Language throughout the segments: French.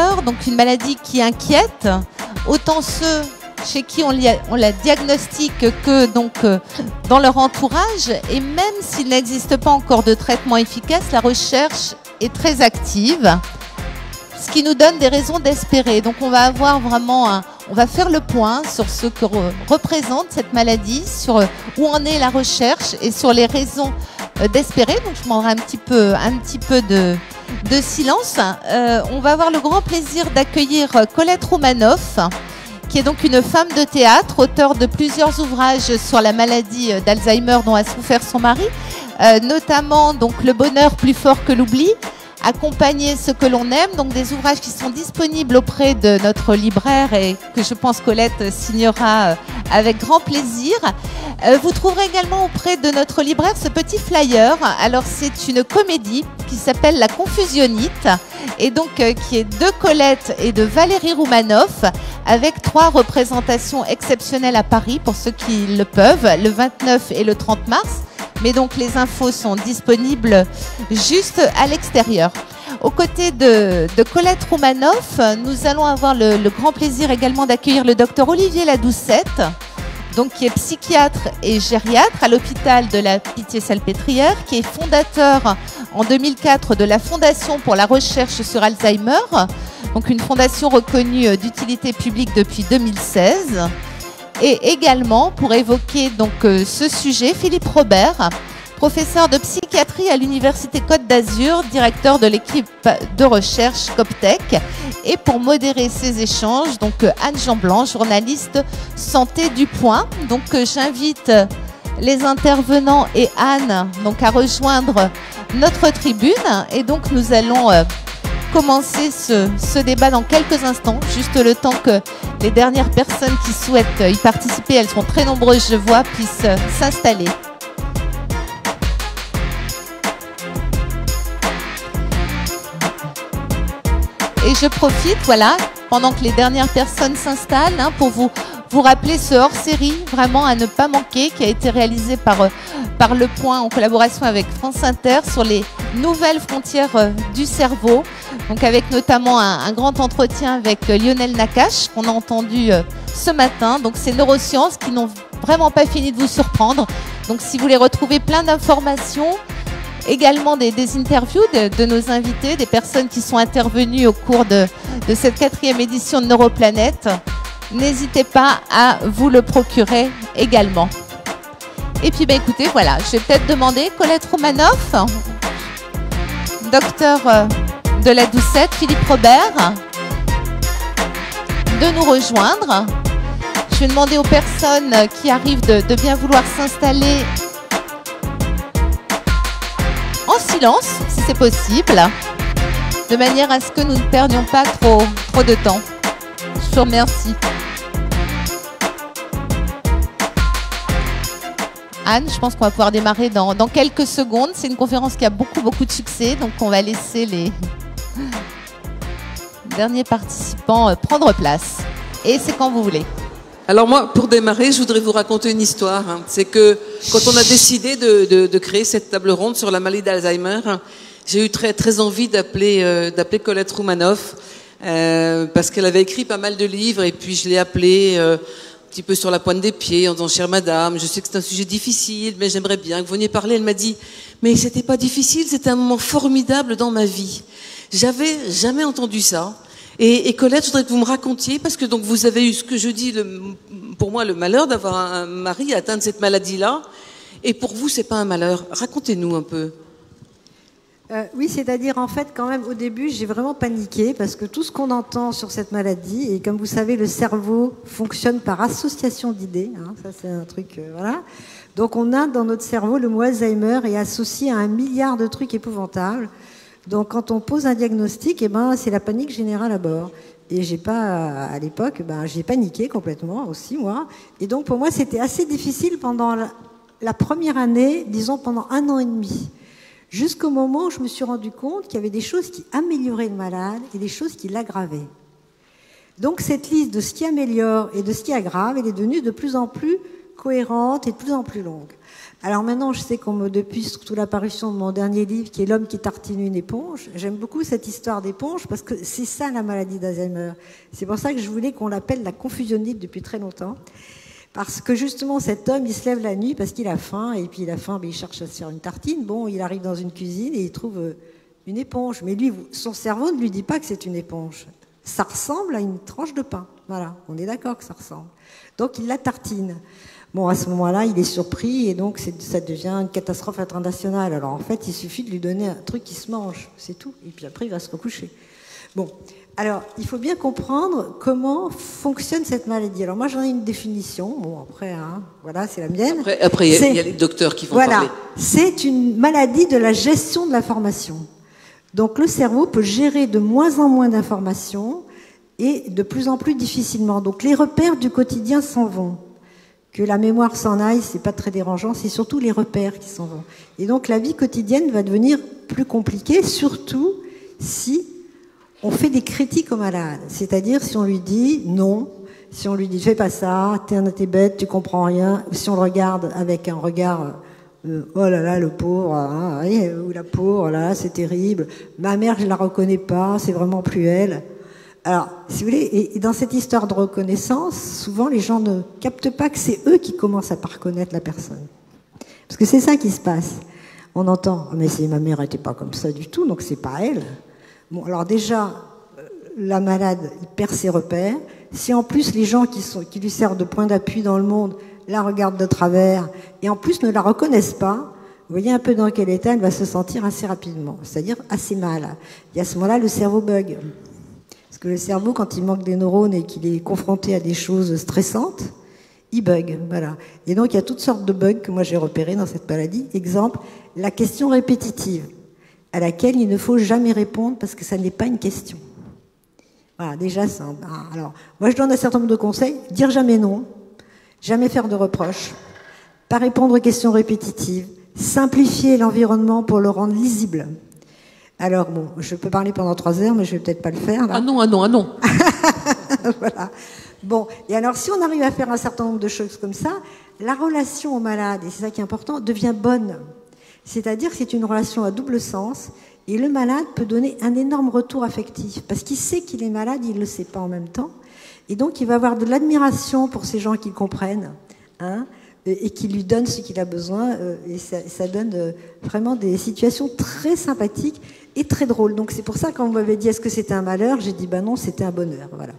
Donc une maladie qui inquiète autant ceux chez qui on la diagnostique que donc dans leur entourage, et même s'il n'existe pas encore de traitement efficace, la recherche est très active, ce qui nous donne des raisons d'espérer. Donc on va avoir vraiment on va faire le point sur ce que représente cette maladie, sur où en est la recherche et sur les raisons d'espérer. Donc je demanderai un petit peu de silence. On va avoir le grand plaisir d'accueillir Colette Roumanoff, qui est donc une femme de théâtre, auteure de plusieurs ouvrages sur la maladie d'Alzheimer dont a souffert son mari, notamment donc Le bonheur plus fort que l'oubli, Accompagner ce que l'on aime, donc des ouvrages qui sont disponibles auprès de notre libraire et que je pense Colette signera avec grand plaisir. Vous trouverez également auprès de notre libraire ce petit flyer. Alors c'est une comédie qui s'appelle La Confusionnite et donc qui est de Colette et de Valérie Roumanoff, avec 3 représentations exceptionnelles à Paris pour ceux qui le peuvent, le 29 et le 30 mars. Mais donc les infos sont disponibles juste à l'extérieur. Aux côtés de Colette Roumanoff, nous allons avoir le grand plaisir également d'accueillir le docteur Olivier Ladoucette, donc qui est psychiatre et gériatre à l'hôpital de la Pitié-Salpêtrière, qui est fondateur en 2004 de la Fondation pour la recherche sur Alzheimer, donc une fondation reconnue d'utilité publique depuis 2016. Et également, pour évoquer donc ce sujet, Philippe Robert, professeur de psychiatrie à l'Université Côte d'Azur, directeur de l'équipe de recherche Coptech. Et pour modérer ces échanges, donc Anne Jean-Blanc, journaliste santé du Point. Donc j'invite les intervenants et Anne donc à rejoindre notre tribune. Et donc nous allons commencer ce débat dans quelques instants, juste le temps que les dernières personnes qui souhaitent y participer, elles sont très nombreuses, je vois, puissent s'installer. Et je profite, voilà, pendant que les dernières personnes s'installent, pour vous rappeler ce hors-série, vraiment à ne pas manquer, qui a été réalisé par Le Point en collaboration avec France Inter sur les nouvelles frontières du cerveau. Donc avec notamment un grand entretien avec Lionel Nakache qu'on a entendu ce matin. Donc ces neurosciences qui n'ont vraiment pas fini de vous surprendre. Donc si vous voulez retrouver plein d'informations, également des interviews de nos invités, des personnes qui sont intervenues au cours de cette 4e édition de Neuroplanète, n'hésitez pas à vous le procurer également. Et puis écoutez, voilà, je vais peut-être demander Colette Roumanoff, docteur de Ladoucette, Philippe Robert, de nous rejoindre. Je vais demander aux personnes qui arrivent de bien vouloir s'installer en silence, si c'est possible, de manière à ce que nous ne perdions pas trop de temps. Je vous remercie. Anne, je pense qu'on va pouvoir démarrer dans quelques secondes. C'est une conférence qui a beaucoup de succès, donc on va laisser les derniers participants prendre place. Et c'est quand vous voulez. Alors moi, pour démarrer, je voudrais vous raconter une histoire. C'est que quand on a décidé de créer cette table ronde sur la maladie d'Alzheimer, j'ai eu très envie d'appeler Colette Roumanoff parce qu'elle avait écrit pas mal de livres et puis je l'ai appelée un petit peu sur la pointe des pieds en disant « Chère madame, je sais que c'est un sujet difficile, mais j'aimerais bien que vous veniez parler. » Elle m'a dit « Mais c'était pas difficile, c'était un moment formidable dans ma vie. J'avais jamais entendu ça. » Et Colette, je voudrais que vous me racontiez, parce que donc vous avez eu ce que je dis, pour moi, le malheur d'avoir un mari atteint de cette maladie-là. Et pour vous, c'est pas un malheur. Racontez-nous un peu. Oui, c'est-à-dire en fait, quand même, au début, j'ai vraiment paniqué parce que tout ce qu'on entend sur cette maladie, et comme vous savez, le cerveau fonctionne par association d'idées. Ça, c'est un truc, voilà. Donc, on a dans notre cerveau le mot Alzheimer est associé à 1 milliard de trucs épouvantables. Donc, quand on pose un diagnostic, c'est la panique générale à bord. Et à l'époque, j'ai paniqué complètement aussi, moi. Et donc, pour moi, c'était assez difficile pendant la première année, disons pendant 1 an et demi. Jusqu'au moment où je me suis rendu compte qu'il y avait des choses qui amélioraient le malade et des choses qui l'aggravaient. Donc, cette liste de ce qui améliore et de ce qui aggrave, elle est devenue de plus en plus cohérente et de plus en plus longue. Alors maintenant, je sais depuis surtout l'apparition de mon dernier livre, qui est L'homme qui tartine une éponge, j'aime beaucoup cette histoire d'éponge parce que c'est ça la maladie d'Alzheimer. C'est pour ça que je voulais qu'on l'appelle la confusionnite depuis très longtemps. Parce que justement, cet homme, il se lève la nuit parce qu'il a faim, et puis il a faim, il cherche à se faire une tartine. Bon, il arrive dans une cuisine et il trouve une éponge. Mais lui, son cerveau ne lui dit pas que c'est une éponge. Ça ressemble à une tranche de pain. Voilà, on est d'accord que ça ressemble. Donc il la tartine. Bon, à ce moment-là, il est surpris et donc ça devient une catastrophe internationale. Alors en fait, il suffit de lui donner un truc qui se mange, c'est tout. Et puis après, il va se recoucher. Bon, alors il faut bien comprendre comment fonctionne cette maladie. Alors moi, j'en ai une définition. Bon, après, hein, voilà, c'est la mienne. Après il y a les docteurs qui vont parler. Voilà, c'est une maladie de la gestion de l'information. Donc le cerveau peut gérer de moins en moins d'informations et de plus en plus difficilement. Donc les repères du quotidien s'en vont. Que la mémoire s'en aille, c'est pas très dérangeant, c'est surtout les repères qui s'en vont. Et donc la vie quotidienne va devenir plus compliquée, surtout si on fait des critiques au malade. C'est-à-dire si on lui dit non, si on lui dit fais pas ça, t'es bête, tu comprends rien, si on le regarde avec un regard oh là là, le pauvre, hein, ou la pauvre, là, c'est terrible, ma mère je la reconnais pas, c'est vraiment plus elle. Alors, si vous voulez, et dans cette histoire de reconnaissance, souvent les gens ne captent pas que c'est eux qui commencent à pas reconnaître la personne. Parce que c'est ça qui se passe. On entend, mais ma mère n'était pas comme ça du tout, donc c'est pas elle. Bon, alors déjà, la malade, il perd ses repères. Si en plus les gens qui lui servent de point d'appui dans le monde la regardent de travers et en plus ne la reconnaissent pas, vous voyez un peu dans quel état elle va se sentir assez rapidement, c'est-à-dire assez mal. Et à ce moment-là, le cerveau bug. Parce que le cerveau, quand il manque des neurones et qu'il est confronté à des choses stressantes, il bug, voilà. Et donc, il y a toutes sortes de bugs que moi j'ai repérés dans cette maladie. Exemple, la question répétitive, à laquelle il ne faut jamais répondre parce que ça n'est pas une question. Voilà, déjà, ça. Alors, moi, je donne un certain nombre de conseils. Dire jamais non, jamais faire de reproches, pas répondre aux questions répétitives, simplifier l'environnement pour le rendre lisible. Alors, bon, je peux parler pendant 3 heures, mais je vais peut-être pas le faire. Là. Ah non, ah non, ah non. Voilà. Bon, et alors, si on arrive à faire un certain nombre de choses comme ça, la relation au malade, et c'est ça qui est important, devient bonne. C'est-à-dire que c'est une relation à double sens, et le malade peut donner un énorme retour affectif, parce qu'il sait qu'il est malade, il ne le sait pas en même temps, et donc il va avoir de l'admiration pour ces gens qui le comprennent, hein, et qui lui donnent ce qu'il a besoin, et ça donne vraiment des situations très sympathiques et très drôles. Donc c'est pour ça, quand vous m'avez dit est-ce que c'était un malheur, j'ai dit non, c'était un bonheur, voilà.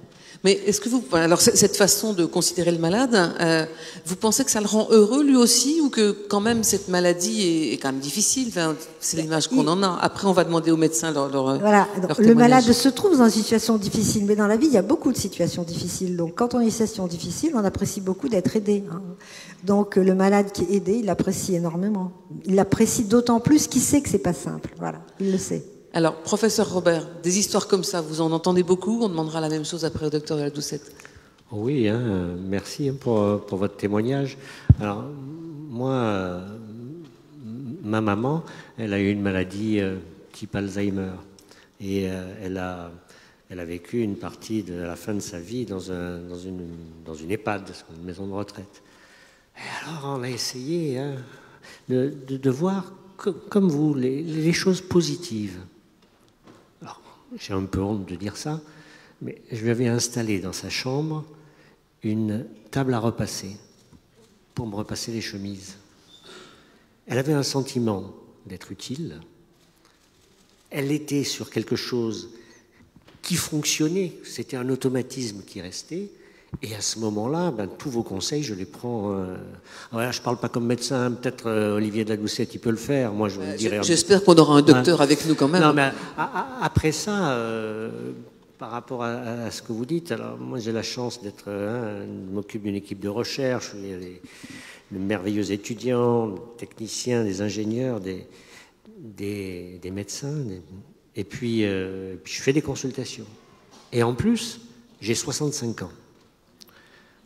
Mais est-ce que alors cette façon de considérer le malade, vous pensez que ça le rend heureux lui aussi, ou que quand même cette maladie est quand même difficile, enfin, c'est l'image qu'on en a. Après, on va demander aux médecins leur voilà. Donc, le malade se trouve dans une situation difficile, mais dans la vie, il y a beaucoup de situations difficiles. Donc quand on est dans une situation difficile, on apprécie beaucoup d'être aidé. Hein. Donc le malade qui est aidé, il l'apprécie énormément. Il l'apprécie d'autant plus qu'il sait que c'est pas simple. Voilà, il le sait. Alors, professeur Robert, des histoires comme ça, vous en entendez beaucoup? On demandera la même chose après au docteur de la Doucette. Oui, merci pour votre témoignage. Alors, moi, ma maman, elle a eu une maladie type Alzheimer. Et elle a vécu une partie de la fin de sa vie dans une EHPAD, une maison de retraite. Et alors, on a essayé de voir, comme vous, les choses positives. Alors, j'ai un peu honte de dire ça, mais je lui avais installé dans sa chambre une table à repasser pour me repasser les chemises. Elle avait un sentiment d'être utile. Elle était sur quelque chose qui fonctionnait. C'était un automatisme qui restait. Et à ce moment-là, tous vos conseils, je les prends. Voilà, je ne parle pas comme médecin. Peut-être Olivier de la Doucette, il peut le faire. Moi, je vous dirais. J'espère qu'on aura un docteur avec nous quand même. Non, mais après ça, par rapport à ce que vous dites, alors moi j'ai la chance d'être, je m'occupe d'une équipe de recherche, il y a de merveilleux étudiants, des techniciens, des ingénieurs, des médecins, et puis je fais des consultations. Et en plus, j'ai 65 ans.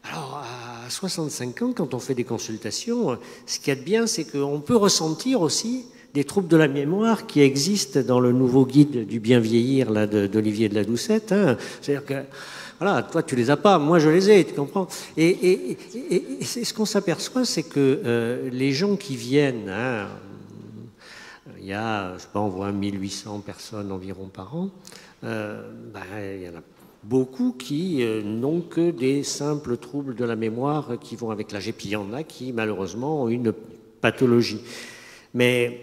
Alors, à 65 ans, quand on fait des consultations, ce qu'il y a de bien, c'est qu'on peut ressentir aussi des troubles de la mémoire qui existent dans le nouveau guide du bien vieillir là, d'Olivier de la Doucette. Hein. C'est-à-dire que, voilà, toi tu les as pas, moi je les ai, tu comprends. Et c'est ce qu'on s'aperçoit, c'est que les gens qui viennent, hein, il y a, je sais pas, on voit 1800 personnes environ par an, il y en a beaucoup qui n'ont que des simples troubles de la mémoire qui vont avec l'âge. Et puis il y en a qui, malheureusement, ont une pathologie. Mais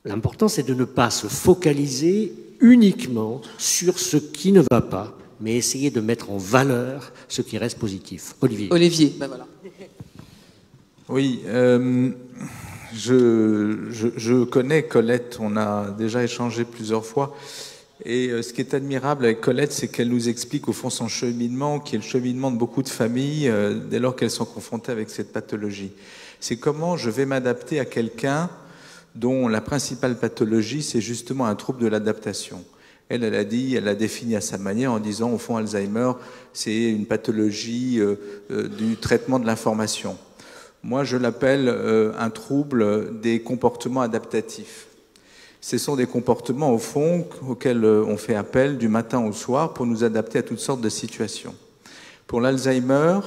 l'important, c'est de ne pas se focaliser uniquement sur ce qui ne va pas, mais essayer de mettre en valeur ce qui reste positif. Olivier. Olivier, ben voilà. Oui, je connais Colette, on a déjà échangé plusieurs fois. Et ce qui est admirable avec Colette, c'est qu'elle nous explique au fond son cheminement, qui est le cheminement de beaucoup de familles dès lors qu'elles sont confrontées avec cette pathologie. C'est comment je vais m'adapter à quelqu'un dont la principale pathologie, c'est justement un trouble de l'adaptation. Elle a dit, elle l'a défini à sa manière en disant, au fond, Alzheimer, c'est une pathologie du traitement de l'information. Moi, je l'appelle un trouble des comportements adaptatifs. Ce sont des comportements, au fond, auxquels on fait appel du matin au soir pour nous adapter à toutes sortes de situations. Pour l'Alzheimer,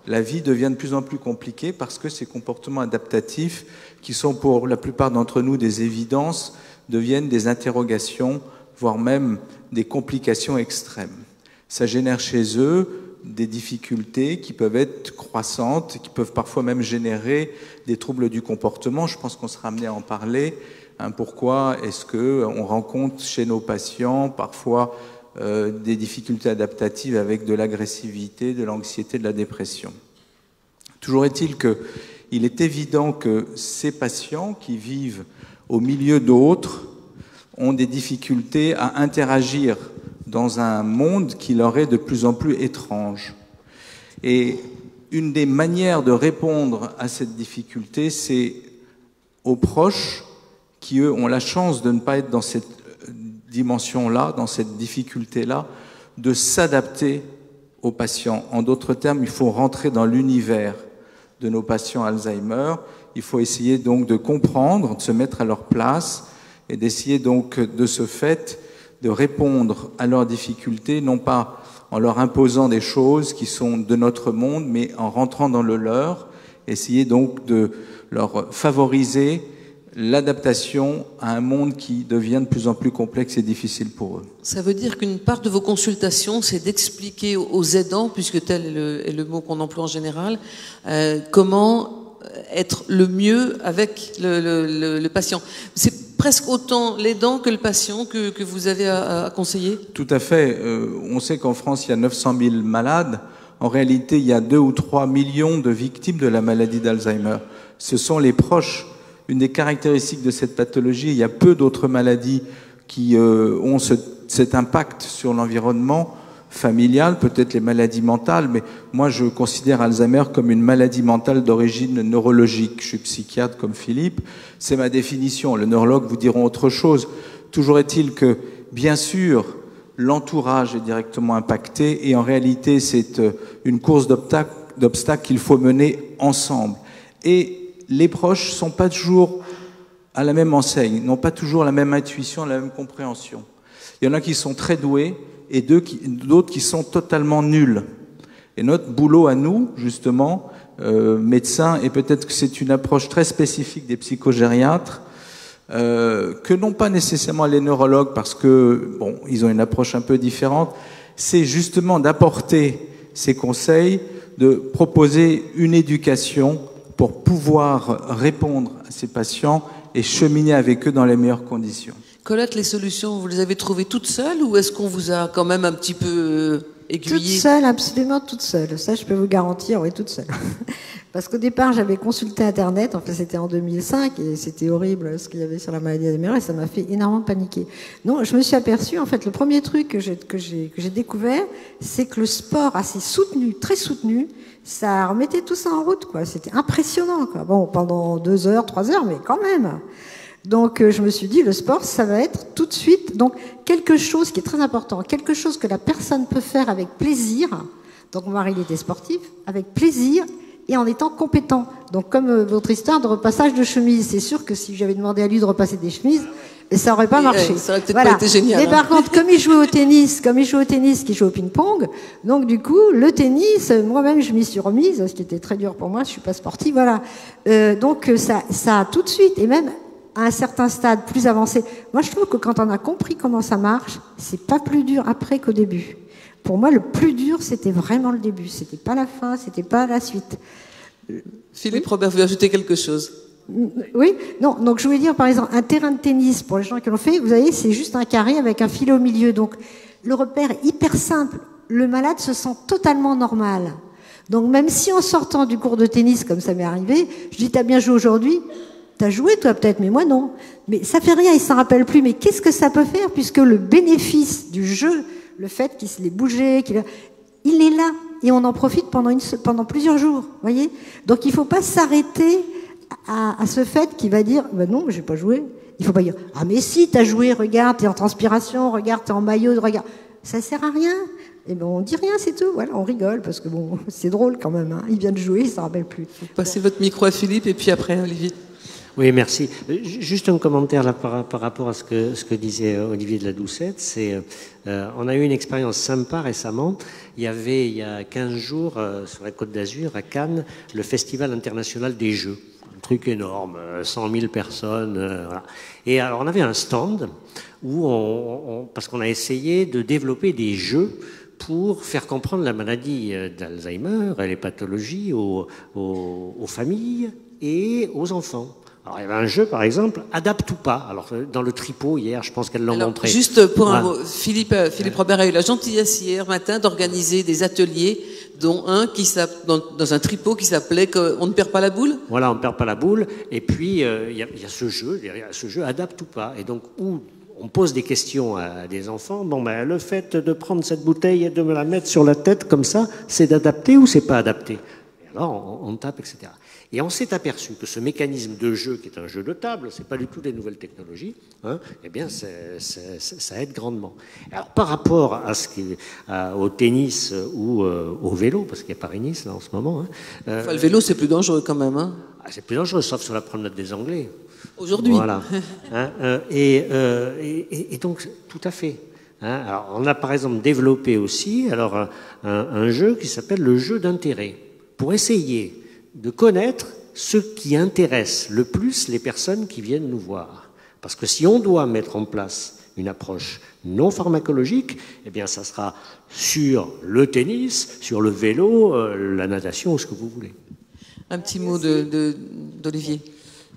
la vie devient de plus en plus compliquée parce que ces comportements adaptatifs, qui sont pour la plupart d'entre nous des évidences, deviennent des interrogations, voire même des complications extrêmes. Ça génère chez eux des difficultés qui peuvent être croissantes, qui peuvent parfois même générer des troubles du comportement. Je pense qu'on sera amené à en parler. Pourquoi est-ce qu'on rencontre chez nos patients parfois des difficultés adaptatives avec de l'agressivité, de l'anxiété, de la dépression? Toujours est-il qu'il est évident que ces patients qui vivent au milieu d'autres ont des difficultés à interagir dans un monde qui leur est de plus en plus étrange. Et une des manières de répondre à cette difficulté, c'est aux proches qui, eux, ont la chance de ne pas être dans cette dimension-là, dans cette difficulté-là, de s'adapter aux patients. En d'autres termes, il faut rentrer dans l'univers de nos patients Alzheimer. Il faut essayer donc de comprendre, de se mettre à leur place et d'essayer donc de ce fait de répondre à leurs difficultés, non pas en leur imposant des choses qui sont de notre monde, mais en rentrant dans le leur, essayer donc de leur favoriser l'adaptation à un monde qui devient de plus en plus complexe et difficile pour eux. Ça veut dire qu'une part de vos consultations, c'est d'expliquer aux aidants, puisque tel est le mot qu'on emploie en général, comment être le mieux avec le patient. C'est presque autant l'aidant que le patient que vous avez à conseiller? Tout à fait. On sait qu'en France, il y a 900 000 malades. En réalité, il y a 2 ou 3 millions de victimes de la maladie d'Alzheimer. Ce sont les proches. Une des caractéristiques de cette pathologie, il y a peu d'autres maladies qui ont cet impact sur l'environnement familial, peut-être les maladies mentales, mais moi je considère Alzheimer comme une maladie mentale d'origine neurologique. Je suis psychiatre comme Philippe, c'est ma définition. Les neurologues vous diront autre chose. Toujours est-il que, bien sûr, l'entourage est directement impacté et en réalité c'est une course d'obstacles qu'il faut mener ensemble. Et les proches ne sont pas toujours à la même enseigne, n'ont pas toujours la même intuition, la même compréhension. Il y en a qui sont très doués et d'autres qui sont totalement nuls. Et notre boulot à nous, justement, médecins, et peut-être que c'est une approche très spécifique des psychogériatres, que n'ont pas nécessairement les neurologues parce que, bon, ils ont une approche un peu différente, c'est justement d'apporter ces conseils, de proposer une éducation pour pouvoir répondre à ces patients et cheminer avec eux dans les meilleures conditions. Colette, les solutions, vous les avez trouvées toutes seules ou est-ce qu'on vous a quand même un petit peu aiguillé? Toute seule, absolument toute seule. Ça, je peux vous garantir, oui, toute seule. Parce qu'au départ, j'avais consulté Internet, en fait, c'était en 2005, et c'était horrible ce qu'il y avait sur la maladie d'Alzheimer, et ça m'a fait énormément paniquer. Non, je me suis aperçue, en fait, le premier truc que j'ai découvert, c'est que le sport assez soutenu, très soutenu, ça remettait tout ça en route, quoi. C'était impressionnant, quoi. Bon, pendant 2 heures, 3 heures, mais quand même. Donc, je me suis dit, le sport, ça va être tout de suite, donc, quelque chose qui est très important, quelque chose que la personne peut faire avec plaisir. Donc, mon mari, il était sportif, avec plaisir, et en étant compétent. Donc comme votre histoire de repassage de chemise, c'est sûr que si j'avais demandé à lui de repasser des chemises, ça n'aurait pas marché. Ça aurait peut-être pas été génial. Mais par contre, comme il jouait au tennis, qu'il joue au ping-pong, donc du coup, le tennis, moi-même, je m'y suis remise, ce qui était très dur pour moi, je suis pas sportive, voilà. Donc ça a tout de suite, et même à un certain stade plus avancé. Moi, je trouve que quand on a compris comment ça marche, c'est pas plus dur après qu'au début. Pour moi, le plus dur, c'était vraiment le début. C'était pas la fin, c'était pas la suite. Philippe Robert, vous voulez ajouter quelque chose? Oui, non, donc je voulais dire, par exemple, un terrain de tennis, pour les gens qui l'ont fait, vous voyez, c'est juste un carré avec un filet au milieu. Donc, le repère est hyper simple. Le malade se sent totalement normal. Donc, même si en sortant du cours de tennis, comme ça m'est arrivé, je dis, t'as bien joué aujourd'hui? T'as joué, toi, peut-être, mais moi, non. Mais ça fait rien, il s'en rappelle plus. Mais qu'est-ce que ça peut faire, puisque le bénéfice du jeu, le fait qu'il se l'ait bougé, il est là. Et on en profite pendant plusieurs jours, voyez. Donc, il faut pas s'arrêter à ce fait qui va dire ben non, j'ai pas joué. Il faut pas dire ah mais si t'as joué, regarde t'es en transpiration, regarde t'es en maillot, regarde, ça sert à rien. Et ben on dit rien, c'est tout. Voilà, on rigole parce que bon c'est drôle quand même. Hein. Il vient de jouer, il s'en rappelle plus. Passez votre micro à Philippe et puis après Olivier. Oui, merci. Juste un commentaire là par rapport à ce que disait Olivier de la Doucette. C'est, on a eu une expérience sympa récemment. Il y a 15 jours sur la Côte d'Azur à Cannes le Festival international des jeux. Truc énorme, 100 000 personnes. Voilà. Et alors, on avait un stand où parce qu'on a essayé de développer des jeux pour faire comprendre la maladie d'Alzheimer et les pathologies aux familles et aux enfants. Alors, il y avait un jeu, par exemple, Adapte ou pas. Alors, dans le tripot, hier, je pense qu'elle l'a montré. Juste pour un mot, Philippe Robert a eu la gentillesse hier matin d'organiser des ateliers, dont un dans un tripot qui s'appelait On ne perd pas la boule. Voilà, on ne perd pas la boule. Et puis, il y a ce jeu Adapte ou pas. Et donc, où on pose des questions à des enfants. Bon, ben, le fait de prendre cette bouteille et de me la mettre sur la tête comme ça, c'est d'adapter ou c'est pas adapté? Et alors, on tape, etc. Et on s'est aperçu que ce mécanisme de jeu, qui est un jeu de table, c'est pas du tout des nouvelles technologies, hein, eh bien, ça aide grandement. Alors, par rapport au tennis ou au vélo, parce qu'il y a Paris-Nice, là, en ce moment. Hein, le vélo, c'est plus dangereux quand même. Hein. C'est plus dangereux, sauf sur la promenade des Anglais. Aujourd'hui. Voilà. Hein, et donc, tout à fait. Hein, alors, on a, par exemple, développé aussi un jeu qui s'appelle le jeu d'intérêt, pour essayer de connaître ce qui intéresse le plus les personnes qui viennent nous voir. Parce que si on doit mettre en place une approche non pharmacologique, eh bien ça sera sur le tennis, sur le vélo, la natation, ce que vous voulez. Un petit mot d'Olivier.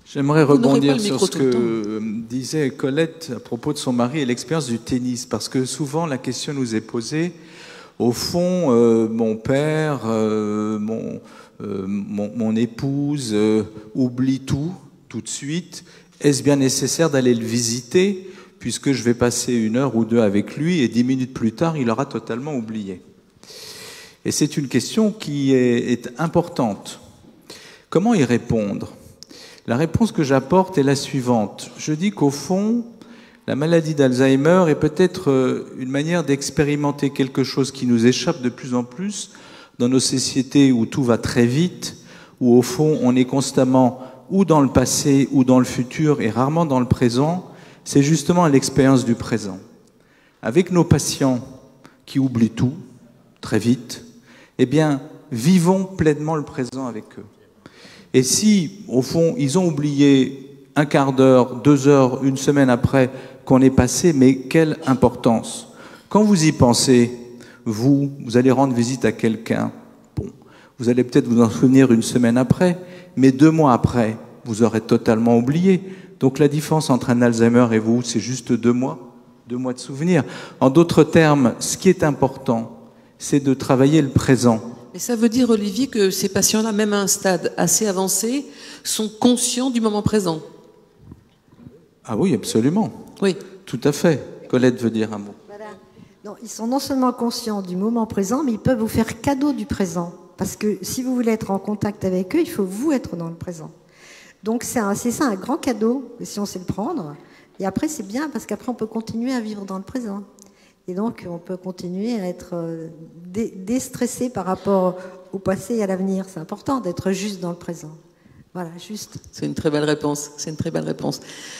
J'aimerais rebondir sur ce que disait Colette à propos de son mari et l'expérience du tennis, parce que souvent la question nous est posée, au fond, mon père, mon épouse oublie tout de suite. Est-ce bien nécessaire d'aller le visiter puisque je vais passer 1 heure ou 2 avec lui et 10 minutes plus tard, il aura totalement oublié? Et c'est une question qui est importante. Comment y répondre? La réponse que j'apporte est la suivante. Je dis qu'au fond, la maladie d'Alzheimer est peut-être une manière d'expérimenter quelque chose qui nous échappe de plus en plus dans nos sociétés où tout va très vite, où au fond on est constamment ou dans le passé ou dans le futur et rarement dans le présent. C'est justement l'expérience du présent. Avec nos patients qui oublient tout très vite, eh bien, vivons pleinement le présent avec eux. Et si, au fond, ils ont oublié 1 quart d'heure, 2 heures, 1 semaine après qu'on est passé, mais quelle importance! Quand vous y pensez, vous allez rendre visite à quelqu'un, bon, vous allez peut-être vous en souvenir 1 semaine après, mais 2 mois après, vous aurez totalement oublié. Donc la différence entre un Alzheimer et vous, c'est juste 2 mois, 2 mois de souvenirs. En d'autres termes, ce qui est important, c'est de travailler le présent. Et ça veut dire, Olivier, que ces patients-là, même à un stade assez avancé, sont conscients du moment présent. Ah oui, absolument. Oui. Tout à fait. Colette veut dire un mot. Voilà. Non, ils sont non seulement conscients du moment présent, mais ils peuvent vous faire cadeau du présent. Parce que si vous voulez être en contact avec eux, il faut vous être dans le présent. Donc c'est ça un grand cadeau, si on sait le prendre. Et après, c'est bien, parce qu'après, on peut continuer à vivre dans le présent. Et donc, on peut continuer à être déstressé par rapport au passé et à l'avenir. C'est important d'être juste dans le présent. Voilà, juste. C'est une très belle réponse. C'est une très belle réponse.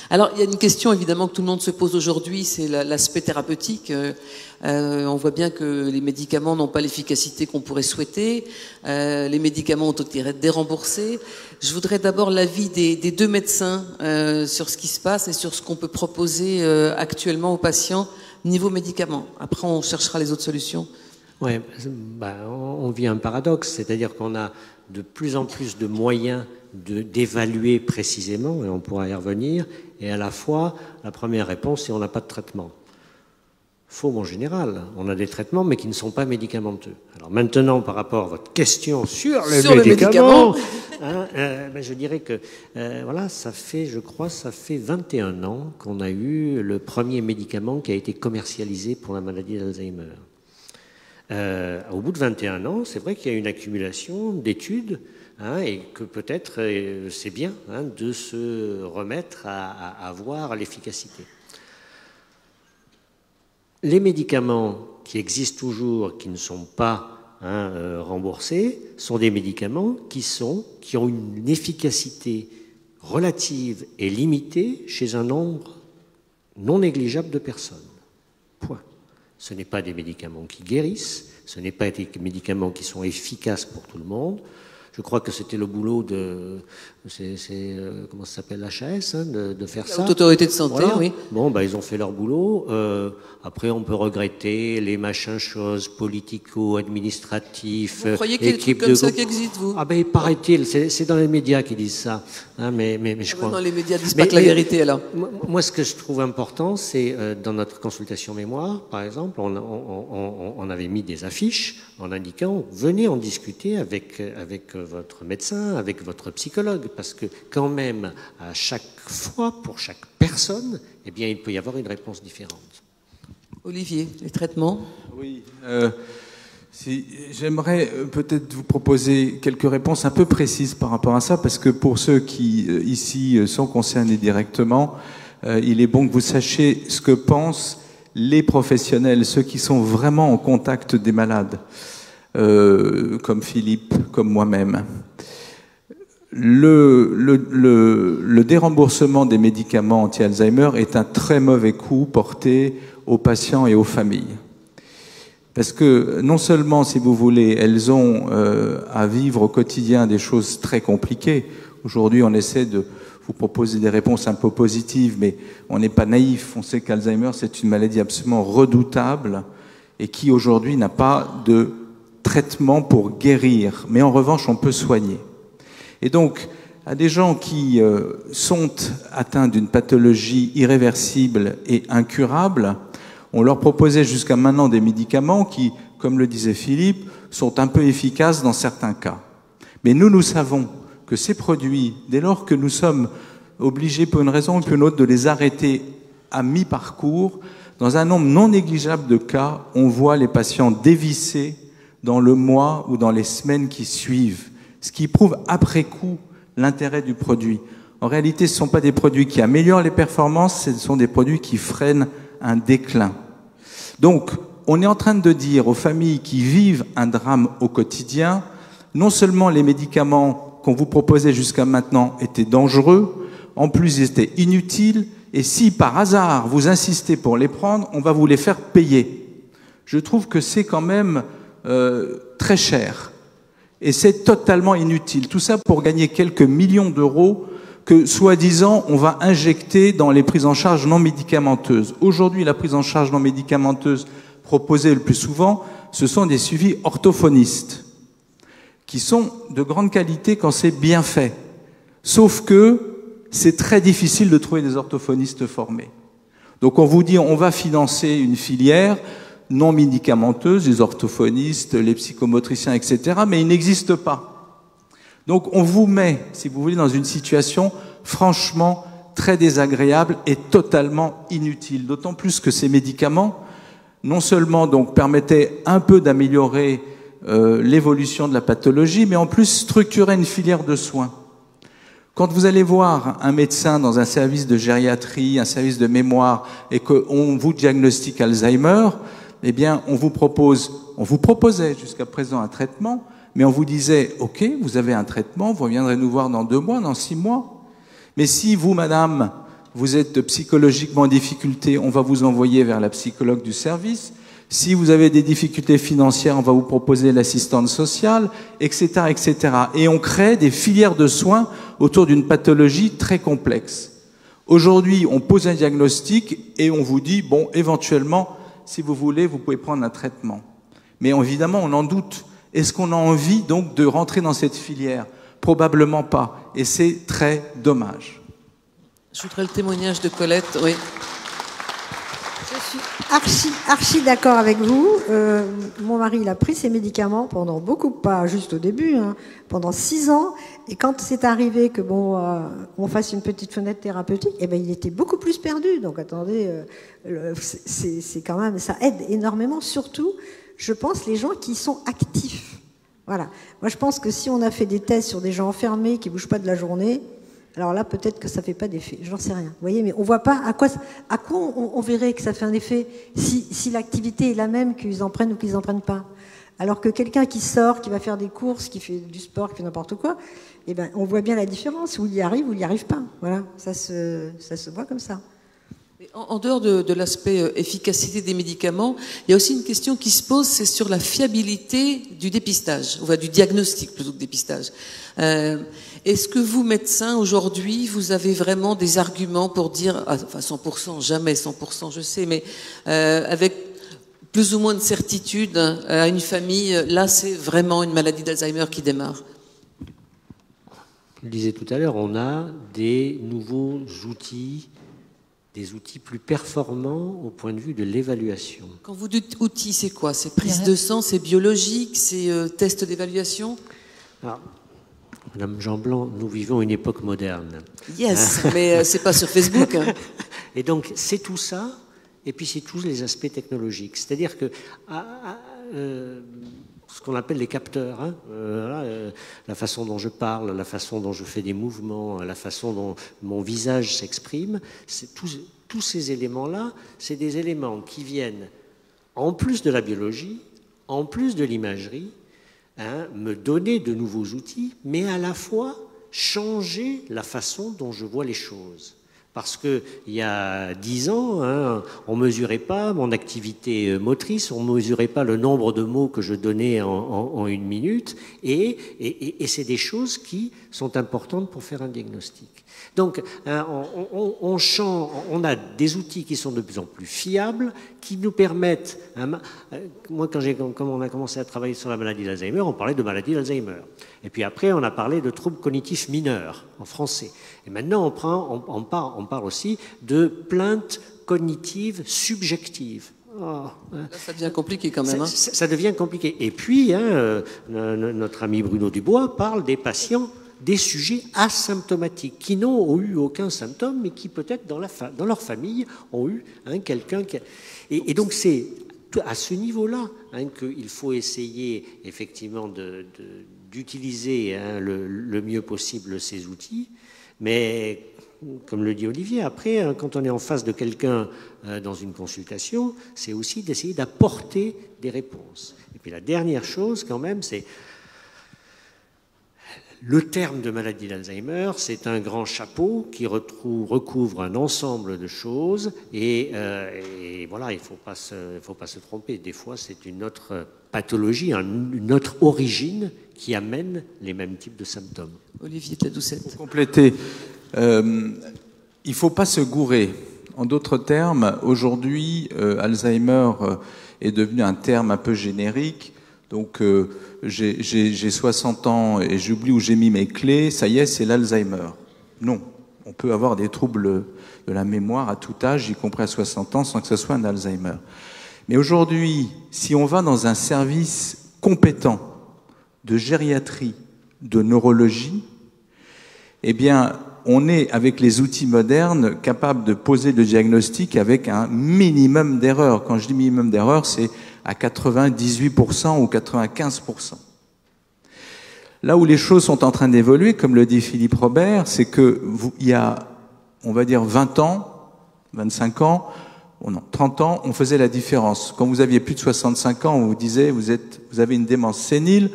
Alors, il y a une question évidemment que tout le monde se pose aujourd'hui, c'est l'aspect thérapeutique. On voit bien que les médicaments n'ont pas l'efficacité qu'on pourrait souhaiter. Les médicaments ont été déremboursés. Je voudrais d'abord l'avis des deux médecins sur ce qui se passe et sur ce qu'on peut proposer actuellement aux patients niveau médicaments. Après, on cherchera les autres solutions. Oui, on vit un paradoxe, c'est-à-dire qu'on a de plus en plus de moyens d'évaluer précisément, et on pourra y revenir, et à la fois, la première réponse, c'est on n'a pas de traitement. Faux en général, on a des traitements, mais qui ne sont pas médicamenteux. Alors maintenant, par rapport à votre question sur le médicament, je dirais que voilà, ça fait, je crois, ça fait 21 ans qu'on a eu le premier médicament qui a été commercialisé pour la maladie d'Alzheimer. Au bout de 21 ans, c'est vrai qu'il y a une accumulation d'études, et que peut-être c'est bien de se remettre à voir l'efficacité. Les médicaments qui existent toujours, qui ne sont pas remboursés, sont des médicaments qui ont une efficacité relative et limitée chez un nombre non négligeable de personnes. Point. Ce n'est pas des médicaments qui guérissent, ce n'est pas des médicaments qui sont efficaces pour tout le monde. Je crois que c'était le boulot de, comment ça s'appelle, l'HAS, de faire ça. L'autorité de santé, voilà. Oui. Bon, ils ont fait leur boulot. Après, on peut regretter les machins choses politico-administratifs. Vous croyez qu'il y a des trucs comme ça qui existent, vous? Paraît-il, c'est dans les médias qui disent ça. Mais je crois. Non, les médias disent pas que la vérité, alors. Moi, ce que je trouve important, c'est dans notre consultation mémoire, par exemple, on avait mis des affiches en indiquant venez en discuter avec votre médecin, avec votre psychologue, parce que quand même, à chaque fois, pour chaque personne, eh bien, il peut y avoir une réponse différente. Olivier, les traitements? Oui, j'aimerais peut-être vous proposer quelques réponses un peu précises par rapport à ça, parce que pour ceux qui, ici, sont concernés directement, il est bon que vous sachiez ce que pensent les professionnels, ceux qui sont vraiment en contact des malades, comme Philippe, comme moi-même. Le déremboursement des médicaments anti-Alzheimer est un très mauvais coup porté aux patients et aux familles. Parce que non seulement, si vous voulez, elles ont à vivre au quotidien des choses très compliquées. Aujourd'hui, on essaie de vous proposer des réponses un peu positives, mais on n'est pas naïf. On sait qu'Alzheimer, c'est une maladie absolument redoutable et qui, aujourd'hui, n'a pas de traitement pour guérir. Mais en revanche, on peut soigner. Et donc, à des gens qui sont atteints d'une pathologie irréversible et incurable, on leur proposait jusqu'à maintenant des médicaments qui, comme le disait Philippe, sont un peu efficaces dans certains cas. Mais nous savons que ces produits, dès lors que nous sommes obligés pour une raison ou pour une autre de les arrêter à mi-parcours, dans un nombre non négligeable de cas, on voit les patients dévisser dans le mois ou dans les semaines qui suivent, ce qui prouve après coup l'intérêt du produit. En réalité, ce ne sont pas des produits qui améliorent les performances, ce sont des produits qui freinent un déclin. Donc, on est en train de dire aux familles qui vivent un drame au quotidien, non seulement les médicaments qu'on vous proposait jusqu'à maintenant étaient dangereux, en plus ils étaient inutiles, et si par hasard vous insistez pour les prendre, on va vous les faire payer. Je trouve que c'est quand même très cher. Et c'est totalement inutile. Tout ça pour gagner quelques millions d'euros que, soi-disant, on va injecter dans les prises en charge non médicamenteuses. Aujourd'hui, la prise en charge non médicamenteuse proposée le plus souvent, ce sont des suivis orthophonistes, qui sont de grande qualité quand c'est bien fait. Sauf que c'est très difficile de trouver des orthophonistes formés. Donc on vous dit, on va financer une filière non médicamenteuse, les orthophonistes, les psychomotriciens, etc., mais ils n'existent pas. Donc on vous met, si vous voulez, dans une situation franchement très désagréable et totalement inutile. D'autant plus que ces médicaments, non seulement donc permettaient un peu d'améliorer l'évolution de la pathologie, mais en plus structuraient une filière de soins. Quand vous allez voir un médecin dans un service de gériatrie, un service de mémoire, et qu'on vous diagnostique Alzheimer, eh bien, on vous proposait jusqu'à présent un traitement, mais on vous disait, OK, vous avez un traitement, vous reviendrez nous voir dans 2 mois, dans 6 mois. Mais si vous, madame, vous êtes psychologiquement en difficulté, on va vous envoyer vers la psychologue du service. Si vous avez des difficultés financières, on va vous proposer l'assistante sociale, etc., etc. Et on crée des filières de soins autour d'une pathologie très complexe. Aujourd'hui, on pose un diagnostic et on vous dit, bon, éventuellement, si vous voulez, vous pouvez prendre un traitement. Mais évidemment, on en doute. Est-ce qu'on a envie donc de rentrer dans cette filière? Probablement pas. Et c'est très dommage. Je voudrais le témoignage de Colette, oui. Je suis archi d'accord avec vous. Mon mari, il a pris ses médicaments pendant beaucoup, pas juste au début, hein, pendant 6 ans. Et quand c'est arrivé que on fasse une petite fenêtre thérapeutique, eh ben, il était beaucoup plus perdu. Donc attendez, c'est quand même, ça aide énormément. Surtout, je pense, les gens qui sont actifs. Voilà. Moi, je pense que si on a fait des tests sur des gens enfermés qui bougent pas de la journée, alors là, peut-être que ça fait pas d'effet. J'en sais rien. Vous voyez, mais on voit pas à quoi on verrait que ça fait un effet si l'activité est la même, qu'ils en prennent ou qu'ils en prennent pas. Alors que quelqu'un qui sort, qui va faire des courses, qui fait du sport, qui fait n'importe quoi, eh ben, on voit bien la différence, où il y arrive ou il n'y arrive pas. Voilà. Ça se voit comme ça. En dehors de l'aspect efficacité des médicaments, il y a aussi une question qui se pose, c'est sur la fiabilité du dépistage, ou du diagnostic plutôt que dépistage. Est-ce que vous, médecins, aujourd'hui, vous avez vraiment des arguments pour dire, enfin 100%, jamais 100%, je sais, mais avec plus ou moins de certitude à une famille, là c'est vraiment une maladie d'Alzheimer qui démarre? Je le disais tout à l'heure, on a des nouveaux outils, des outils plus performants au point de vue de l'évaluation. Quand vous dites outils, c'est quoi? C'est prise de sang, c'est biologique, c'est test d'évaluation? Alors, Madame Jean-Blanc, nous vivons une époque moderne. Yes, mais c'est pas sur Facebook. Hein. Et donc, c'est tout ça, et puis c'est tous les aspects technologiques. C'est-à-dire que ce qu'on appelle les capteurs, hein, la façon dont je parle, la façon dont je fais des mouvements, la façon dont mon visage s'exprime, tous ces éléments-là, c'est des éléments qui viennent, en plus de la biologie, en plus de l'imagerie, me donner de nouveaux outils, mais à la fois changer la façon dont je vois les choses. Parce qu'il y a 10 ans, on ne mesurait pas mon activité motrice, on ne mesurait pas le nombre de mots que je donnais en 1 minute, et c'est des choses qui sont importantes pour faire un diagnostic. Donc, on a des outils qui sont de plus en plus fiables, qui nous permettent... moi, quand on a commencé à travailler sur la maladie d'Alzheimer, on parlait de maladie d'Alzheimer. Et puis après, on a parlé de troubles cognitifs mineurs, en français. Et maintenant, on parle aussi de plaintes cognitives subjectives. Là, ça devient compliqué quand même. Ça devient compliqué. Et puis, notre ami Bruno Dubois parle des patients, des sujets asymptomatiques, qui n'ont eu aucun symptôme, mais qui peut-être dans leur famille ont eu quelqu'un qui... Et donc c'est à ce niveau-là qu'il faut essayer effectivement d'utiliser le mieux possible ces outils, mais comme le dit Olivier, après, quand on est en face de quelqu'un dans une consultation, c'est aussi d'essayer d'apporter des réponses. Et puis la dernière chose quand même, c'est le terme de maladie d'Alzheimer, c'est un grand chapeau qui recouvre un ensemble de choses et voilà, il ne faut pas se tromper. Des fois, c'est une autre pathologie, une autre origine qui amène les mêmes types de symptômes. Olivier de la Doucette. Pour compléter, il ne faut pas se gourer. En d'autres termes, aujourd'hui, Alzheimer est devenu un terme un peu générique. Donc, j'ai 60 ans et j'oublie où j'ai mis mes clés, ça y est, c'est l'Alzheimer. Non, on peut avoir des troubles de la mémoire à tout âge, y compris à 60 ans, sans que ce soit un Alzheimer. Mais aujourd'hui, si on va dans un service compétent de gériatrie, de neurologie, eh bien, on est, avec les outils modernes, capable de poser le diagnostic avec un minimum d'erreur. Quand je dis minimum d'erreur, c'est à 98% ou 95%. Là où les choses sont en train d'évoluer, comme le dit Philippe Robert, c'est que il y a, on va dire 20 ans, 25 ans, oh non, 30 ans, on faisait la différence. Quand vous aviez plus de 65 ans, on vous disait vous avez une démence sénile.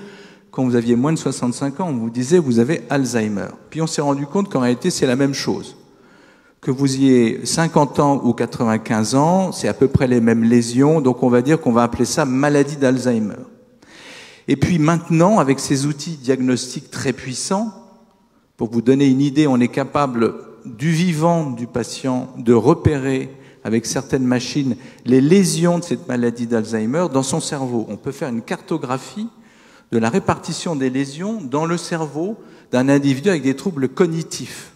Quand vous aviez moins de 65 ans, on vous disait vous avez Alzheimer. Puis on s'est rendu compte qu'en réalité, c'est la même chose. Que vous ayez 50 ans ou 95 ans, c'est à peu près les mêmes lésions, donc on va dire qu'on va appeler ça maladie d'Alzheimer. Et puis maintenant, avec ces outils diagnostiques très puissants, pour vous donner une idée, on est capable du vivant du patient de repérer avec certaines machines les lésions de cette maladie d'Alzheimer dans son cerveau. On peut faire une cartographie de la répartition des lésions dans le cerveau d'un individu avec des troubles cognitifs.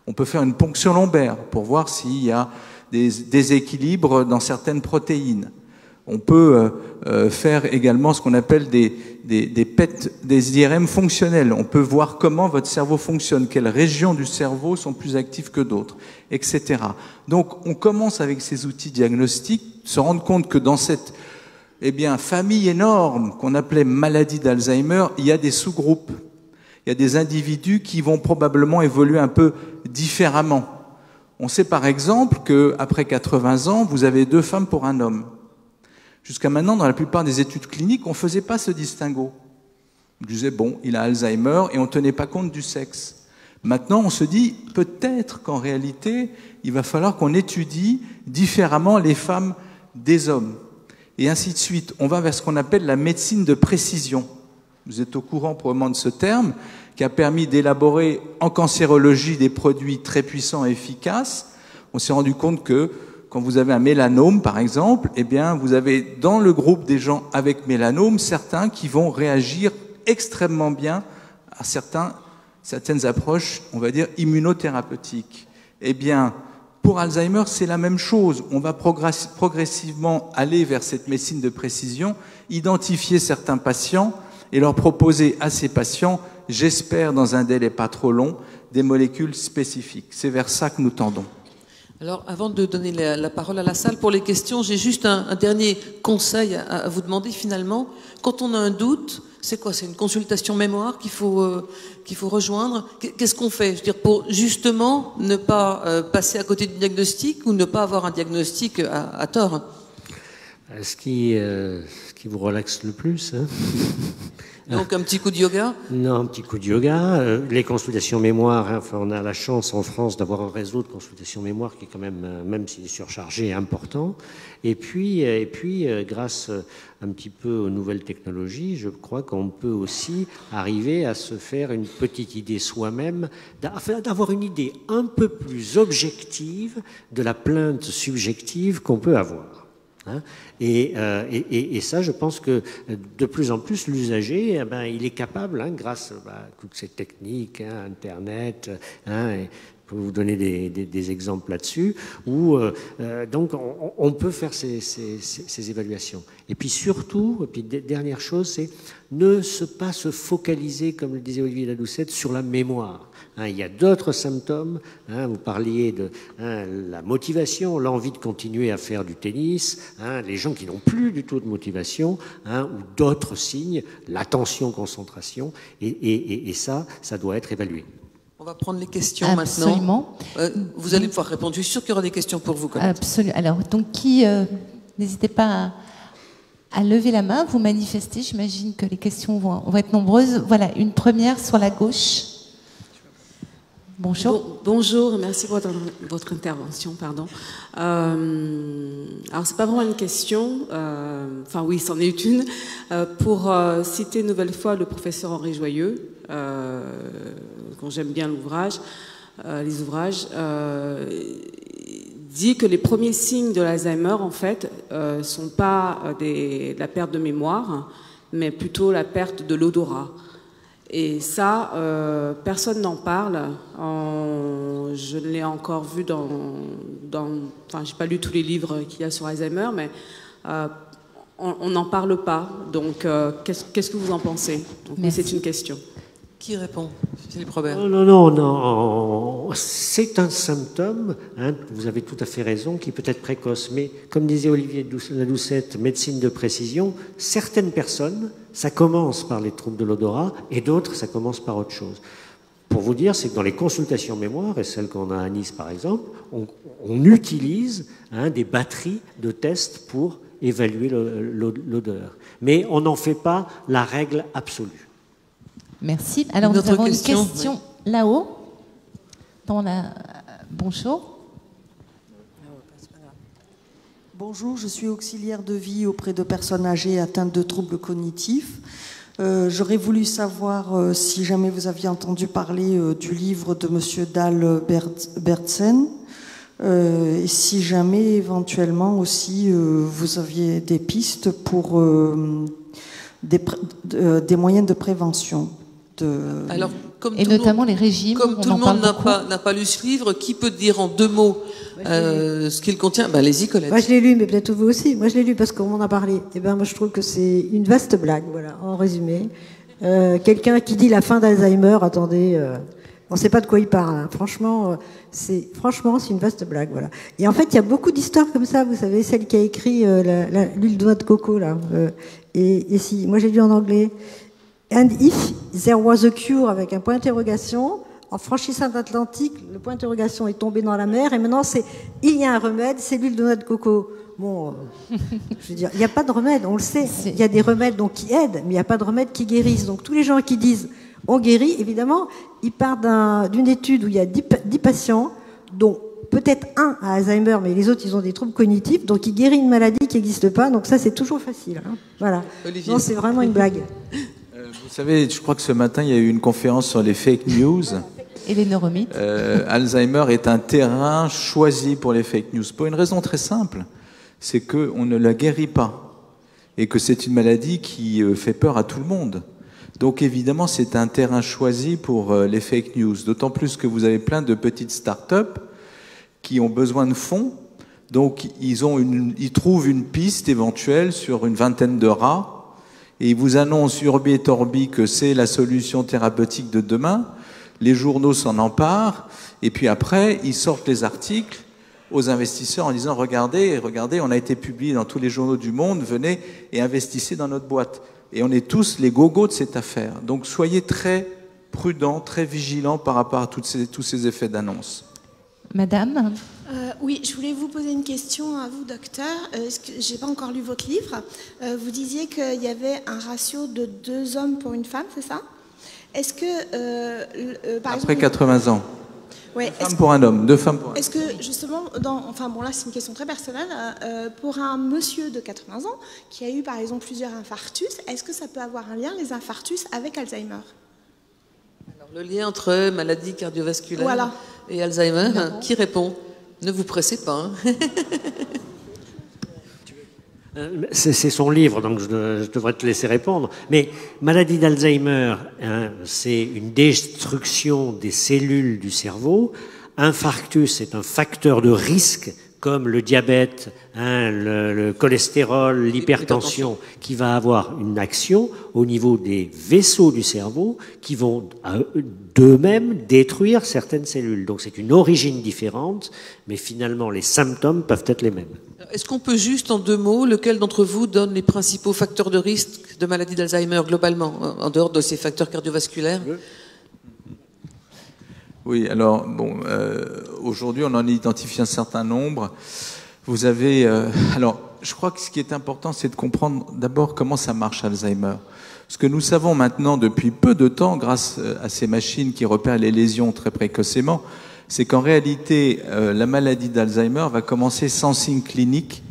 On peut faire une ponction lombaire pour voir s'il y a des déséquilibres dans certaines protéines. On peut faire également ce qu'on appelle des PET, des IRM fonctionnels. On peut voir comment votre cerveau fonctionne, quelles régions du cerveau sont plus actives que d'autres, etc. Donc on commence avec ces outils diagnostiques, se rendre compte que dans cette famille énorme qu'on appelait maladie d'Alzheimer, il y a des sous-groupes. Il y a des individus qui vont probablement évoluer un peu différemment. On sait par exemple qu'après 80 ans, vous avez 2 femmes pour un homme. Jusqu'à maintenant, dans la plupart des études cliniques, on ne faisait pas ce distinguo. On disait, bon, il a Alzheimer, et on ne tenait pas compte du sexe. Maintenant, on se dit, peut-être qu'en réalité, il va falloir qu'on étudie différemment les femmes des hommes. Et ainsi de suite. On va vers ce qu'on appelle la médecine de précision. Vous êtes au courant probablement de ce terme, qui a permis d'élaborer en cancérologie des produits très puissants et efficaces. On s'est rendu compte que quand vous avez un mélanome, par exemple, vous avez dans le groupe des gens avec mélanome, certains qui vont réagir extrêmement bien à certaines approches, on va dire, immunothérapeutiques. Pour Alzheimer, c'est la même chose. On va progressivement aller vers cette médecine de précision, identifier certains patients et leur proposer à ces patients, j'espère dans un délai pas trop long, des molécules spécifiques. C'est vers ça que nous tendons. Alors, avant de donner la parole à la salle pour les questions, j'ai juste un dernier conseil à vous demander finalement. Quand on a un doute, c'est quoi? C'est une consultation mémoire qu'il faut rejoindre. Qu'est-ce qu'on fait? Je veux dire, pour justement ne pas passer à côté du diagnostic ou ne pas avoir un diagnostic à tort. Ce qui vous relaxe le plus, hein. Donc un petit coup de yoga? Non, un petit coup de yoga. Les consultations mémoire, hein, on a la chance en France d'avoir un réseau de consultations mémoire qui est quand même s'il est surchargé, important. Et puis, grâce un petit peu aux nouvelles technologies, je crois qu'on peut aussi arriver à se faire une petite idée soi-même, d'avoir une idée un peu plus objective de la plainte subjective qu'on peut avoir. Hein, et ça, je pense que de plus en plus, l'usager, il est capable, hein, grâce à toutes ces techniques, hein, Internet, hein, et je peux vous donner des exemples là-dessus, où donc on peut faire ces évaluations. Et puis surtout, dernière chose, c'est ne pas se focaliser, comme le disait Olivier Ladoucette, sur la mémoire. Hein, il y a d'autres symptômes. Hein, vous parliez de la motivation, l'envie de continuer à faire du tennis, hein, les gens qui n'ont plus du tout de motivation, hein, ou d'autres signes, l'attention, concentration, et ça doit être évalué. On va prendre les questions Absolument. maintenant. Vous allez pouvoir répondre. Je suis sûre qu'il y aura des questions pour vous. Absolument. Alors, donc, n'hésitez pas à lever la main, vous manifestez. J'imagine que les questions vont être nombreuses. Voilà, une première sur la gauche. Bonjour. Bonjour, merci pour votre intervention. Pardon. Alors, c'est pas vraiment une question. Enfin, oui, c'en est une. Pour citer une nouvelle fois le professeur Henri Joyeux, dont j'aime bien les ouvrages, dit que les premiers signes de l'Alzheimer, en fait, sont pas la perte de mémoire, mais plutôt la perte de l'odorat. Et ça, personne n'en parle. Je l'ai encore vu enfin, j'ai pas lu tous les livres qu'il y a sur Alzheimer, mais on n'en parle pas. Donc, qu'est-ce que vous en pensez? Donc, c'est une question. Qui répond? Philippe Robert. Non. C'est un symptôme, hein, vous avez tout à fait raison, qui peut être précoce. Mais comme disait Olivier Ladoucette, médecine de précision, certaines personnes, ça commence par les troubles de l'odorat et d'autres, ça commence par autre chose. Pour vous dire, c'est que dans les consultations mémoire, et celles qu'on a à Nice par exemple, on utilise des batteries de tests pour évaluer l'odeur. Mais on n'en fait pas la règle absolue. Merci. Alors, nous avons une question là-haut, dans la... Bonjour. Bonjour, je suis auxiliaire de vie auprès de personnes âgées atteintes de troubles cognitifs. J'aurais voulu savoir si jamais vous aviez entendu parler du livre de M. Dahl Bertzen, et si jamais éventuellement aussi vous aviez des pistes pour des moyens de prévention. Alors, et notamment les régimes. Comme tout le monde n'a pas lu ce livre, qui peut dire en 2 mots ce qu'il contient? Allez-y, Colette. Moi, je l'ai lu, mais peut-être vous aussi. Moi, je l'ai lu parce qu'on m'en a parlé. Et moi, je trouve que c'est une vaste blague, voilà, en résumé. Quelqu'un qui dit la fin d'Alzheimer, attendez, on ne sait pas de quoi il parle. Hein. Franchement, c'est une vaste blague, voilà. Et en fait, il y a beaucoup d'histoires comme ça. Vous savez, celle qui a écrit l'huile de noix de coco, là. Et si, moi, j'ai lu en anglais. And if there was a cure avec un point d'interrogation, en franchissant l'Atlantique, le point d'interrogation est tombé dans la mer, et maintenant il y a un remède, c'est l'huile de noix de coco. Bon, je veux dire, il n'y a pas de remède, on le sait. Il y a des remèdes donc qui aident, mais il n'y a pas de remède qui guérissent. Donc tous les gens qui disent on guérit, évidemment, ils partent d'une étude où il y a 10 patients, dont peut-être un a Alzheimer, mais les autres, ils ont des troubles cognitifs, donc il guérit une maladie qui n'existe pas. Donc ça, c'est toujours facile. Hein. Voilà. Olivier. Non, c'est vraiment une blague. Vous savez, je crois que ce matin, il y a eu une conférence sur les fake news. Et les neuromythes. Alzheimer est un terrain choisi pour les fake news. Pour une raison très simple, c'est qu'on ne la guérit pas. Et que c'est une maladie qui fait peur à tout le monde. Donc évidemment, c'est un terrain choisi pour les fake news. D'autant plus que vous avez plein de petites start-up qui ont besoin de fonds. Donc ils trouvent une piste éventuelle sur une vingtaine de rats. Et ils vous annoncent urbi et torbi que c'est la solution thérapeutique de demain. Les journaux s'en emparent. Et puis après, ils sortent les articles aux investisseurs en disant regardez, on a été publié dans tous les journaux du monde, venez et investissez dans notre boîte. Et on est tous les gogos de cette affaire. Donc soyez très prudents, très vigilants par rapport à tous ces effets d'annonce. Madame oui, je voulais vous poser une question à vous, docteur. Je n'ai pas encore lu votre livre. Vous disiez qu'il y avait un ratio de 2 hommes pour une femme, c'est ça? Est-ce que, par Après exemple, 80 ans. Ouais, 2 femmes pour un homme, 2 femmes pour un homme. Est-ce que, justement, là, c'est une question très personnelle, pour un monsieur de 80 ans qui a eu, par exemple, plusieurs infarctus, est-ce que ça peut avoir un lien, les infarctus, avec Alzheimer? Alors, le lien entre maladie cardiovasculaire et Alzheimer, qui répond? Ne vous pressez pas. C'est son livre, donc je devrais te laisser répondre. Mais maladie d'Alzheimer, c'est une destruction des cellules du cerveau. Infarctus est un facteur de risque, comme le diabète, le cholestérol, l'hypertension, qui va avoir une action au niveau des vaisseaux du cerveau qui vont d'eux-mêmes détruire certaines cellules. Donc c'est une origine différente, mais finalement les symptômes peuvent être les mêmes. Est-ce qu'on peut juste en 2 mots, lequel d'entre vous donne les principaux facteurs de risque de maladie d'Alzheimer globalement, en dehors de ces facteurs cardiovasculaires? Oui, alors, aujourd'hui, on en identifie un certain nombre. Vous avez... alors, je crois que ce qui est important, c'est de comprendre d'abord comment ça marche Alzheimer. Ce que nous savons maintenant depuis peu de temps, grâce à ces machines qui repèrent les lésions très précocement, c'est qu'en réalité, la maladie d'Alzheimer va commencer sans signe clinique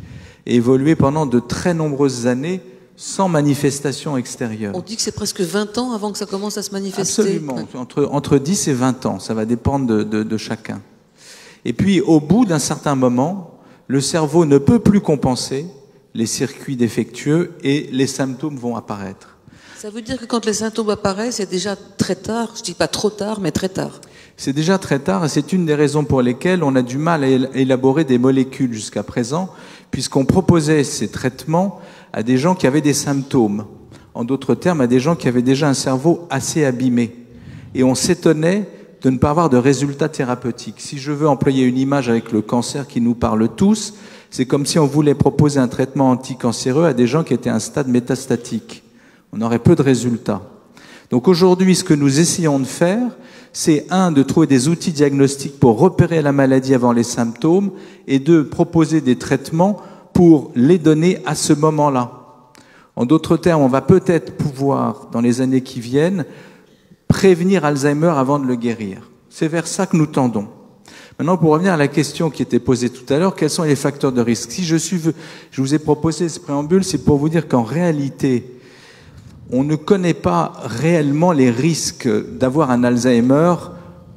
et évoluer pendant de très nombreuses années sans manifestation extérieure. On dit que c'est presque 20 ans avant que ça commence à se manifester. Absolument, entre 10 et 20 ans, ça va dépendre de chacun. Et puis, au bout d'un certain moment, le cerveau ne peut plus compenser les circuits défectueux et les symptômes vont apparaître. Ça veut dire que quand les symptômes apparaissent, c'est déjà très tard, je ne dis pas trop tard, mais très tard. C'est déjà très tard et c'est une des raisons pour lesquelles on a du mal à élaborer des molécules jusqu'à présent, puisqu'on proposait ces traitements à des gens qui avaient des symptômes. En d'autres termes, à des gens qui avaient déjà un cerveau assez abîmé. et on s'étonnait de ne pas avoir de résultats thérapeutiques. Si je veux employer une image avec le cancer qui nous parle tous, c'est comme si on voulait proposer un traitement anticancéreux à des gens qui étaient à un stade métastatique. On aurait peu de résultats. Donc aujourd'hui, ce que nous essayons de faire, c'est de trouver des outils diagnostiques pour repérer la maladie avant les symptômes, et de proposer des traitements pour les donner à ce moment-là. En d'autres termes, on va peut-être pouvoir, dans les années qui viennent, prévenir Alzheimer avant de le guérir. C'est vers ça que nous tendons. Maintenant, pour revenir à la question qui était posée tout à l'heure, quels sont les facteurs de risque? Si je vous ai proposé ce préambule, c'est pour vous dire qu'en réalité, on ne connaît pas réellement les risques d'avoir un Alzheimer,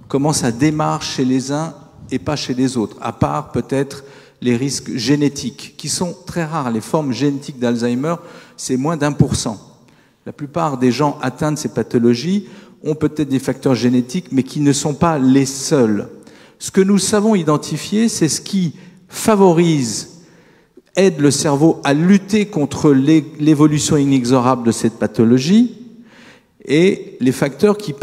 comment ça démarre chez les uns et pas chez les autres, à part peut-être les risques génétiques, qui sont très rares. Les formes génétiques d'Alzheimer, c'est moins d'1%. La plupart des gens atteints de ces pathologies ont peut-être des facteurs génétiques, mais qui ne sont pas les seuls. Ce que nous savons identifier, c'est ce qui aide le cerveau à lutter contre l'évolution inexorable de cette pathologie, et les facteurs qui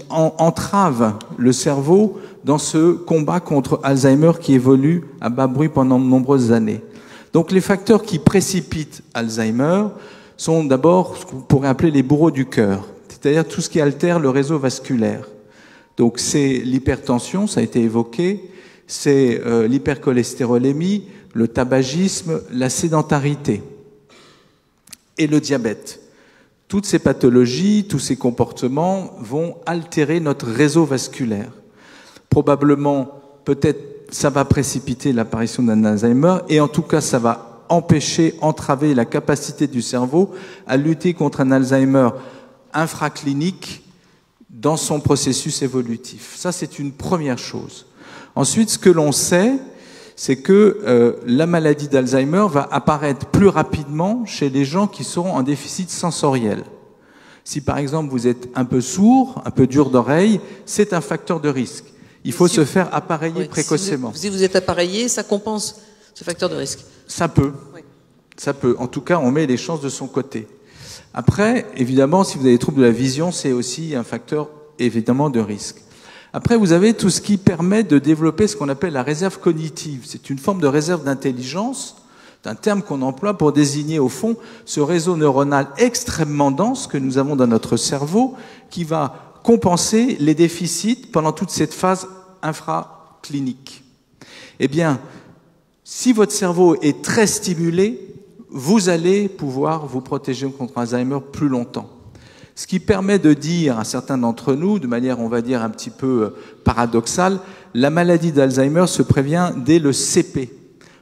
entravent le cerveau dans ce combat contre Alzheimer qui évolue à bas bruit pendant de nombreuses années. Donc les facteurs qui précipitent Alzheimer sont d'abord ce qu'on pourrait appeler les bourreaux du cœur, c'est-à-dire tout ce qui altère le réseau vasculaire. Donc c'est l'hypertension, ça a été évoqué, c'est l'hypercholestérolémie, le tabagisme, la sédentarité et le diabète. Toutes ces pathologies, tous ces comportements vont altérer notre réseau vasculaire. Probablement, peut-être, ça va précipiter l'apparition d'un Alzheimer, et en tout cas, ça va entraver la capacité du cerveau à lutter contre un Alzheimer infraclinique dans son processus évolutif. Ça, c'est une première chose. Ensuite, ce que l'on sait, c'est que la maladie d'Alzheimer va apparaître plus rapidement chez les gens qui seront en déficit sensoriel. Si par exemple vous êtes un peu sourd, un peu dur d'oreille, c'est un facteur de risque. Il faut se faire appareiller précocement. Si vous êtes appareillé, ça compense ce facteur de risque. Ça peut. Oui. Ça peut. En tout cas, on met les chances de son côté. Après, évidemment, si vous avez des troubles de la vision, c'est aussi un facteur évidemment de risque. Après, vous avez tout ce qui permet de développer ce qu'on appelle la réserve cognitive. C'est une forme de réserve d'intelligence, c'est un terme qu'on emploie pour désigner au fond ce réseau neuronal extrêmement dense que nous avons dans notre cerveau, qui va compenser les déficits pendant toute cette phase infraclinique. Eh bien, si votre cerveau est très stimulé, vous allez pouvoir vous protéger contre Alzheimer plus longtemps. Ce qui permet de dire à certains d'entre nous, de manière, on va dire, un petit peu paradoxale, la maladie d'Alzheimer se prévient dès le CP.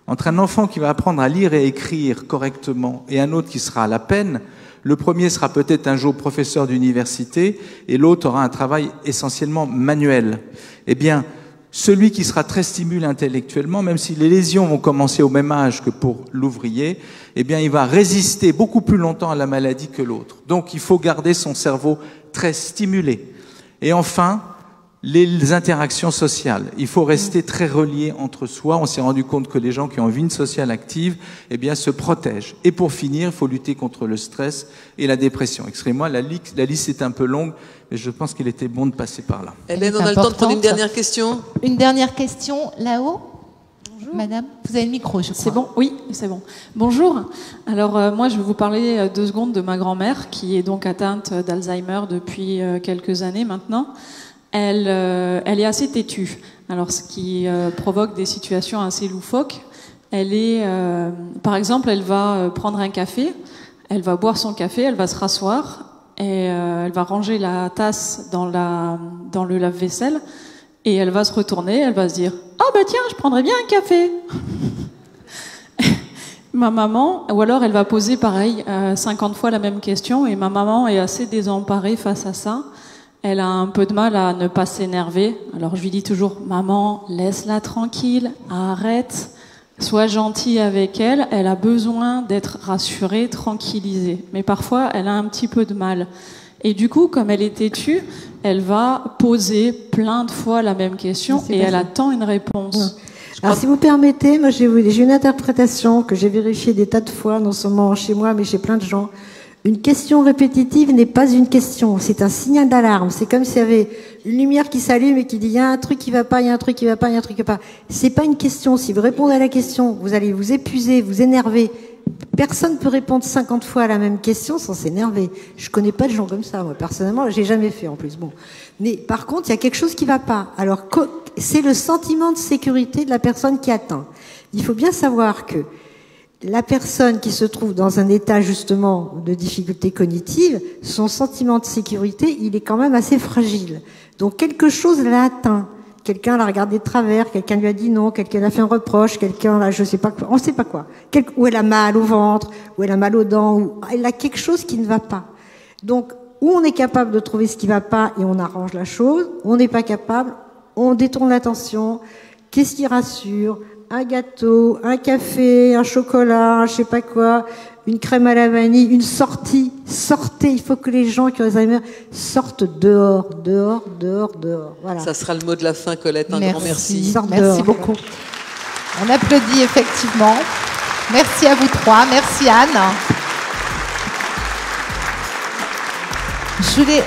Entre un enfant qui va apprendre à lire et écrire correctement et un autre qui sera à la peine, le premier sera peut-être un jour professeur d'université et l'autre aura un travail essentiellement manuel. Eh bien, celui qui sera très stimulé intellectuellement, même si les lésions vont commencer au même âge que pour l'ouvrier, eh bien, il va résister beaucoup plus longtemps à la maladie que l'autre. Donc, il faut garder son cerveau très stimulé. Et enfin, les interactions sociales. Il faut rester très relié entre soi. On s'est rendu compte que les gens qui ont une vie sociale active, eh bien, se protègent. Et pour finir, il faut lutter contre le stress et la dépression. Excusez-moi, la liste est un peu longue, mais je pense qu'il était bon de passer par là. Hélène, on a le temps de prendre une dernière question. Une dernière question, là-haut. Bonjour. Madame, vous avez le micro, je crois. C'est bon? Oui, c'est bon. Bonjour. Alors, moi, je vais vous parler 2 secondes de ma grand-mère, qui est donc atteinte d'Alzheimer depuis quelques années maintenant. Elle est assez têtue, alors ce qui provoque des situations assez loufoques. Par exemple, elle va prendre un café, elle va boire son café, elle va se rasseoir et elle va ranger la tasse dans le lave-vaisselle et elle va se retourner, elle va se dire « Ah bah tiens, je prendrais bien un café !» Ma maman, ou alors elle va poser pareil 50 fois la même question et ma maman est assez désemparée face à ça. Elle a un peu de mal à ne pas s'énerver. Alors je lui dis toujours « Maman, laisse-la tranquille, arrête, sois gentille avec elle. Elle a besoin d'être rassurée, tranquillisée. » Mais parfois, elle a un petit peu de mal. Et du coup, comme elle est têtue, elle va poser plein de fois la même question et elle attend une réponse. Ouais. Alors si vous permettez, moi j'ai une interprétation que j'ai vérifiée des tas de fois, non seulement chez moi, mais chez plein de gens. Une question répétitive n'est pas une question, c'est un signal d'alarme. C'est comme s'il y avait une lumière qui s'allume et qui dit il y a un truc qui va pas, il y a un truc qui va pas, il y a un truc qui va pas. C'est pas une question. Si vous répondez à la question, vous allez vous épuiser, vous énerver. Personne ne peut répondre 50 fois à la même question sans s'énerver. Je connais pas de gens comme ça, moi, personnellement, j'ai jamais fait en plus. Bon. Mais par contre, il y a quelque chose qui va pas. Alors, c'est le sentiment de sécurité de la personne qui atteint. Il faut bien savoir que la personne qui se trouve dans un état justement de difficulté cognitive, son sentiment de sécurité, il est quand même assez fragile. Donc quelque chose l'a atteint. Quelqu'un l'a regardé de travers, quelqu'un lui a dit non, quelqu'un a fait un reproche, quelqu'un là, je sais pas quoi, on sait pas quoi. Ou elle a mal au ventre, ou elle a mal aux dents, ou elle a quelque chose qui ne va pas. Donc, ou on est capable de trouver ce qui va pas et on arrange la chose, on n'est pas capable, on détourne l'attention. Qu'est-ce qui rassure? Un gâteau, un café, un chocolat, je sais pas quoi, une crème à la vanille, une sortie. Sortez, il faut que les gens qui ont Alzheimer sortent dehors, dehors, dehors, dehors. Voilà. Ça sera le mot de la fin, Colette. Un grand merci. Merci beaucoup. On applaudit effectivement. Merci à vous trois. Merci Anne. Je voulais